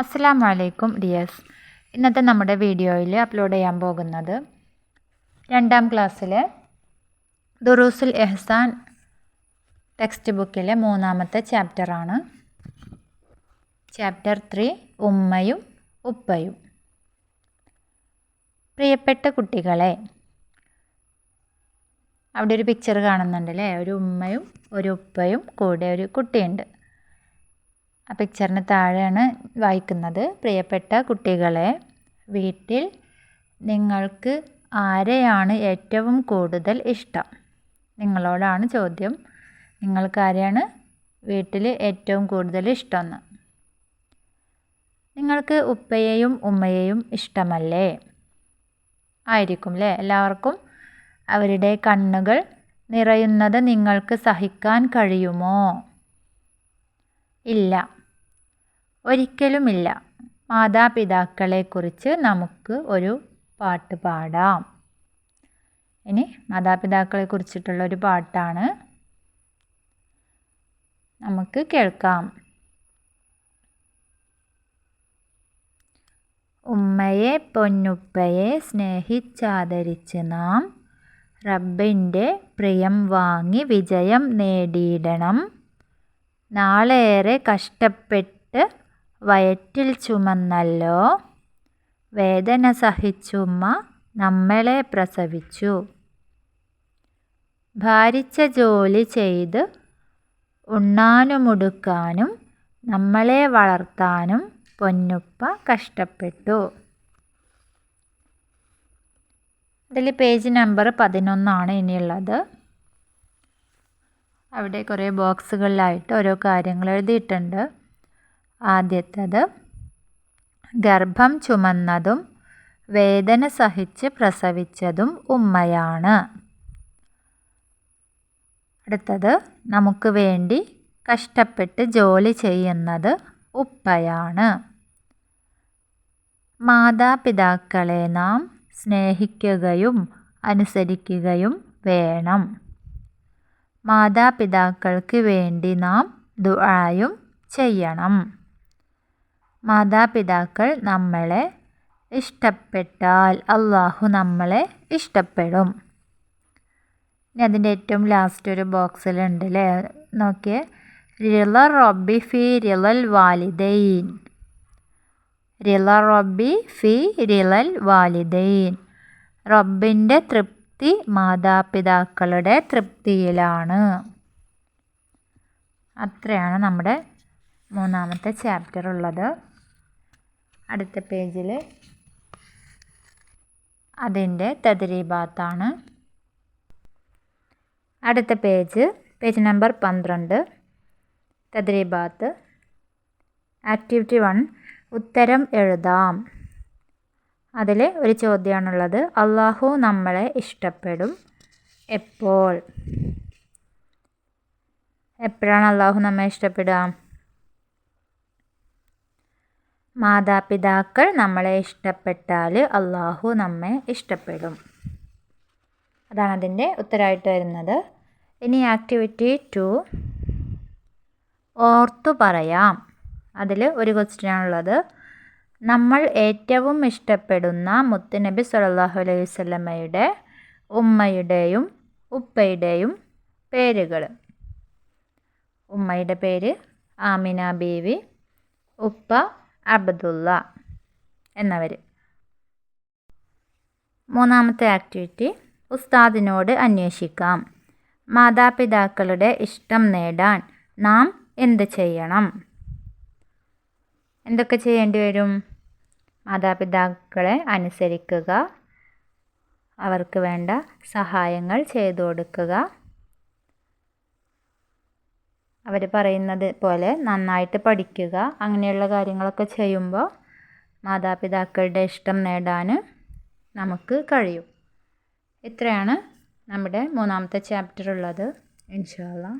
അസ്സലാമു അലൈക്കും ഡിയേഴ്സ്. ഇന്നത്തെ നമ്മുടെ വീഡിയോയിൽ അപ്ലോഡ് ചെയ്യാൻ പോകുന്നത് 2ാം ക്ലാസ്സിലെ ദുറൂസുൽ ഇഹ്സാൻ ടെക്സ്റ്റ് ബുക്കിലെ 3ാമത്തെ ചാപ്റ്ററാണ്. ചാപ്റ്റർ 3 ഉമ്മയും ഉപ്പയും. പ്രിയപ്പെട്ട കുട്ടികളെ, അവിടെ ഒരു പിക്ചർ കാണുന്നുണ്ടല്ലേ, ഒരു ഉമ്മയും ഒരു ഉപ്പയും കൂടെ ഒരു കുട്ടിയുണ്ട്. ആ പിക്ചറിന് താഴെയാണ് വായിക്കുന്നത്: പ്രിയപ്പെട്ട കുട്ടികളെ, വീട്ടിൽ നിങ്ങൾക്ക് ആരെയാണ് ഏറ്റവും കൂടുതൽ ഇഷ്ടം? നിങ്ങളോടാണ് ചോദ്യം. നിങ്ങൾക്ക് ആരെയാണ് വീട്ടിൽ ഏറ്റവും കൂടുതൽ ഇഷ്ടമെന്ന്. നിങ്ങൾക്ക് ഉപ്പയെയും ഉമ്മയെയും ഇഷ്ടമല്ലേ? ആയിരിക്കും അല്ലേ? എല്ലാവർക്കും അവരുടെ കണ്ണുകൾ നിറയുന്നത് നിങ്ങൾക്ക് സഹിക്കാൻ കഴിയുമോ? ഇല്ല, ഒരിക്കലുമില്ല. മാതാപിതാക്കളെക്കുറിച്ച് നമുക്ക് ഒരു പാട്ട് പാടാം. ഇനി മാതാപിതാക്കളെ കുറിച്ചിട്ടുള്ള ഒരു പാട്ടാണ്, നമുക്ക് കേൾക്കാം. ഉമ്മയെ പൊന്നുപ്പയെ സ്നേഹിച്ചാദരിച്ച് നാം റബ്ബിൻ്റെ പ്രിയം വാങ്ങി വിജയം നേടിയിടണം. നാളേറെ കഷ്ടപ്പെട്ട് വയറ്റിൽ ചുമന്നല്ലോ വേദന സഹിച്ചുമ്മ നമ്മളെ പ്രസവിച്ചു. ഭാരിച്ച ജോലി ചെയ്ത് ഉണ്ണാനുമുടുക്കാനും നമ്മളെ വളർത്താനും പൊന്നുപ്പ കഷ്ടപ്പെട്ടു. അതിൽ പേജ് നമ്പർ 11 ഇനിയുള്ളത്. അവിടെ കുറേ ബോക്സുകളിലായിട്ട് ഓരോ കാര്യങ്ങൾ എഴുതിയിട്ടുണ്ട്. ആദ്യത്തേത്, ഗർഭം ചുമന്നതും വേദന സഹിച്ച് പ്രസവിച്ചതും ഉമ്മയാണ്. അടുത്തത്, നമുക്ക് വേണ്ടി കഷ്ടപ്പെട്ട് ജോലി ചെയ്യുന്നത് ഉപ്പയാണ്. മാതാപിതാക്കളെ നാം സ്നേഹിക്കുകയും അനുസരിക്കുകയും വേണം. മാതാപിതാക്കൾക്ക് വേണ്ടി നാം ദുആയും ചെയ്യണം. മാതാപിതാക്കൾ നമ്മളെ ഇഷ്ടപ്പെട്ടാൽ അല്ലാഹു നമ്മളെ ഇഷ്ടപ്പെടും. ഇനി അതിൻ്റെ ഏറ്റവും ലാസ്റ്റ് ഒരു ബോക്സിലുണ്ട് അല്ലേ, നോക്കിയേ. റിള റബ്ബി ഫി റിളൽ വാലിദൈൻ. റിള റബ്ബി ഫി റിളൽ വാലിദൈൻ. റബ്ബിൻ്റെ തൃപ്തി മാതാപിതാക്കളുടെ തൃപ്തിയിലാണ്. അത്രയാണ് നമ്മുടെ 3ാമത്തെ ചാപ്റ്റർ ഉള്ളത്. അടുത്ത പേജിൽ അതിൻ്റെ തദ്രീബാത്താണ്. അടുത്ത പേജ് നമ്പർ 12, തദ്രീബാത്ത്. ആക്ടിവിറ്റി 1, ഉത്തരം എഴുതാം. അതിൽ ഒരു ചോദ്യമാണുള്ളത്: അല്ലാഹു നമ്മളെ ഇഷ്ടപ്പെടും എപ്പോൾ? എപ്പോഴാണ് അല്ലാഹു നമ്മെ ഇഷ്ടപ്പെടുക? മാതാപിതാക്കൾ നമ്മളെ ഇഷ്ടപ്പെട്ടാൽ അല്ലാഹു നമ്മെ ഇഷ്ടപ്പെടും. അതാണ് അതിൻ്റെ ഉത്തരമായിട്ട് വരുന്നത്. ഇനി ആക്ടിവിറ്റി 2, ഓർത്തു പറയാം. അതിൽ ഒരു ക്വസ്റ്റ്യനാണുള്ളത്: നമ്മൾ ഏറ്റവും ഇഷ്ടപ്പെടുന്ന മുത്തുനബി സ്വല്ലല്ലാഹു അലൈഹി വസല്ലമയുടെ ഉമ്മയുടെയും ഉപ്പയുടെയും പേരുകൾ. ഉമ്മയുടെ പേര് ആമിന ബീവി, ഉപ്പ അബ്ദുള്ള എന്നവർ. 3ാമത്തെ ആക്ടിവിറ്റി, ഉസ്താദിനോട് അന്വേഷിക്കാം. മാതാപിതാക്കളുടെ ഇഷ്ടം നേടാൻ നാം എന്ത് ചെയ്യണം? എന്തൊക്കെ ചെയ്യേണ്ടി വരും? മാതാപിതാക്കളെ അനുസരിക്കുക, അവർക്ക് വേണ്ട സഹായങ്ങൾ ചെയ്തു കൊടുക്കുക, അവർ പറയുന്നത് പോലെ നന്നായിട്ട് പഠിക്കുക. അങ്ങനെയുള്ള കാര്യങ്ങളൊക്കെ ചെയ്യുമ്പോൾ മാതാപിതാക്കളുടെ ഇഷ്ടം നേടാൻ നമുക്ക് കഴിയും. ഇത്രയാണ് നമ്മുടെ 3ാമത്തെ ചാപ്റ്റർ ഉള്ളത്. ഇൻഷാ അല്ലാഹ്.